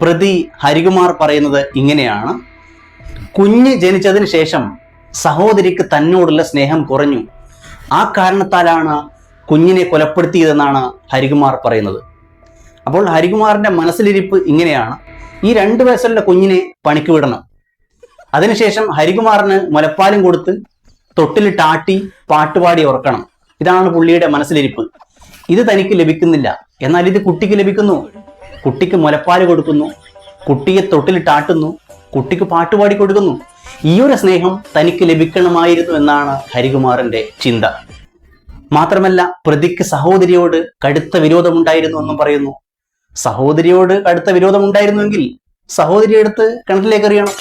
പ്രതി ഹരികുമാർ പറയുന്നത് ഇങ്ങനെയാണ്: കുഞ്ഞ് ജനിച്ചതിന് ശേഷം സഹോദരിക്ക് തന്നോടുള്ള സ്നേഹം കുറഞ്ഞു. ആ കാരണത്താലാണ് കുഞ്ഞിനെ കൊലപ്പെടുത്തിയതെന്നാണ് ഹരികുമാർ പറയുന്നത്. അപ്പോൾ ഹരികുമാറിന്റെ മനസ്സിലിരിപ്പ് ഇങ്ങനെയാണ്: ഈ 2 വയസ്സുള്ള കുഞ്ഞിനെ പണിക്ക് വിടണം. അതിനുശേഷം ഹരികുമാറിന് മുലപ്പാലും കൊടുത്ത് തൊട്ടിലിട്ട് ആട്ടി പാട്ടുപാടി ഉറക്കണം. ഇതാണ് പുള്ളിയുടെ മനസ്സിലിരിപ്പ്. ഇത് തനിക്ക് ലഭിക്കുന്നില്ല, എന്നാൽ ഇത് കുട്ടിക്ക് ലഭിക്കുന്നു. കുട്ടിക്ക് മുലപ്പാല് കൊടുക്കുന്നു, കുട്ടിയെ തൊട്ടിലിട്ട് ആട്ടുന്നു, കുട്ടിക്ക് പാട്ടുപാടി കൊടുക്കുന്നു. ഈ ഒരു സ്നേഹം തനിക്ക് ലഭിക്കണമായിരുന്നു എന്നാണ് ഹരികുമാറിന്റെ ചിന്ത. മാത്രമല്ല, പ്രതിക്ക് സഹോദരിയോട് കടുത്ത വിരോധമുണ്ടായിരുന്നു എന്നും പറയുന്നു. സഹോദരിയോട് കടുത്ത വിരോധമുണ്ടായിരുന്നുവെങ്കിൽ സഹോദരിയെ എടുത്ത് കിണറ്റിലേക്ക് എറിയണം.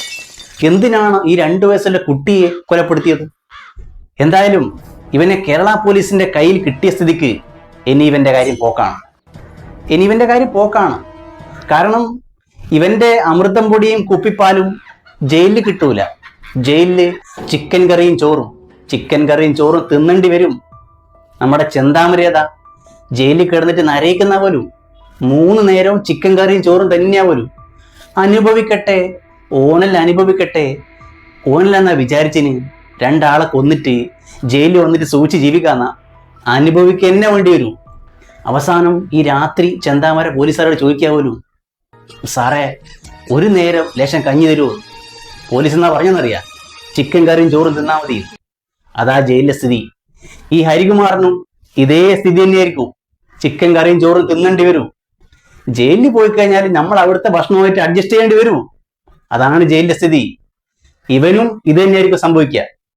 എന്തിനാണ് ഈ 2 വയസ്സുള്ള കുട്ടിയെ കൊലപ്പെടുത്തിയത്? എന്തായാലും ഇവനെ കേരള പോലീസിന്റെ കയ്യിൽ കിട്ടിയ സ്ഥിതിക്ക് ഇനി ഇവന്റെ കാര്യം പോക്കാണ്. കാരണം ഇവന്റെ അമൃതം പൊടിയും കുപ്പിപ്പാലും ജയിലിൽ കിട്ടൂല. ജയിലില് ചിക്കൻ കറിയും ചോറും തിന്നേണ്ടി വരും. നമ്മുടെ ചെന്താമരേത ജയിലിൽ കിടന്നിട്ട് നരയിക്കുന്ന പോലും 3 നേരവും ചിക്കൻ കറിയും ചോറും തന്നെയാ പോലും. അനുഭവിക്കട്ടെ, ഓണലെന്നാ വിചാരിച്ചിന് 2 ആളെ കൊന്നിട്ട് ജയിലിൽ വന്നിട്ട് സൂക്ഷിച്ച് ജീവിക്കാന്ന അനുഭവിക്കുക തന്നെ വേണ്ടി വരും. അവസാനം ഈ രാത്രി ചെന്താമര പോലീസുകാരോട് ചോദിക്കുക പോലും: സാറേ, 1 നേരം ലേശം കഞ്ഞി തരുമോ? പോലീസ് എന്നാ പറഞ്ഞെന്നറിയാം, ചിക്കൻ കറിയും ചോറും തിന്നാ മതി. അതാ ജയിലിലെ സ്ഥിതി. ഈ ഹരികുമാറിനും ഇതേ സ്ഥിതി തന്നെയായിരിക്കും. ചിക്കൻ കറിയും ചോറും തിന്നേണ്ടി വരും. ജയിലിൽ പോയി കഴിഞ്ഞാൽ നമ്മൾ അവിടുത്തെ ഭക്ഷണമായിട്ട് അഡ്ജസ്റ്റ് ചെയ്യേണ്ടി വരും. അതാണ് ജയിലിലെ സ്ഥിതി. ഇവനും ഇത് തന്നെയായിരിക്കും സംഭവിക്കുക.